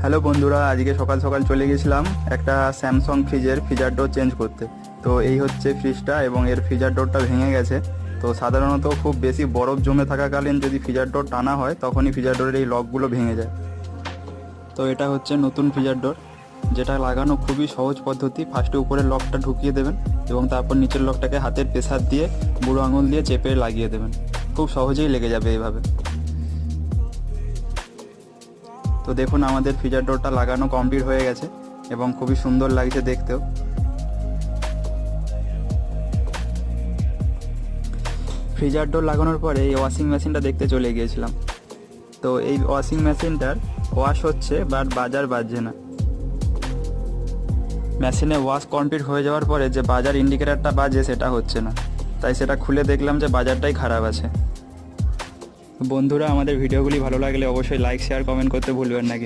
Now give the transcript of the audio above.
Hello বন্ধুরা, আজকে সকাল সকাল চলে গেছিলাম একটা স্যামসাং ফ্রিজের ফ্রিজার ডোর চেঞ্জ করতে। তো এই হচ্ছে ফ্রিজটা এবং এর ফ্রিজার ডোরটা ভেঙে গেছে। তো সাধারণত খুব বেশি বরফ জমে থাকাকালীন যদি ফ্রিজার ডোর টানা হয় তখনই ফ্রিজার ডোরের এই লকগুলো ভেঙে যায়। তো এটা হচ্ছে নতুন ফ্রিজার ডোর, যেটা লাগানো খুবই সহজ পদ্ধতি। ফার্স্টে উপরের লকটা ঢুকিয়ে দেবেন এবং তারপর নিচের লকটাকে হাতের প্রেসার দিয়ে বুড়ো আঙুল দিয়ে চেপে লাগিয়ে দেবেন। খুব সহজেই লেগে যাবে এইভাবে। তো দেখুন, আমাদের ফ্রিজার ডোরটা লাগানো কমপ্লিট হয়ে গেছে এবং খুবই সুন্দর লাগছে দেখতেও। ফ্রিজার ডোর লাগানোর পরে এই ওয়াশিং মেশিনটা দেখতে চলে গিয়েছিলাম। তো এই ওয়াশিং মেশিনটার ওয়াশ হচ্ছে বাট বাজার বাজছে না। মেশিনে ওয়াশ কমপ্লিট হয়ে যাওয়ার পরে যে বাজার ইন্ডিকেটারটা বাজে সেটা হচ্ছে না, তাই সেটা খুলে দেখলাম যে বাজারটাই খারাপ আছে। বন্ধুরা, আমাদের ভিডিওগুলি ভালো লাগলে অবশ্যই লাইক শেয়ার কমেন্ট করতে ভুলবেন না কিন্তু।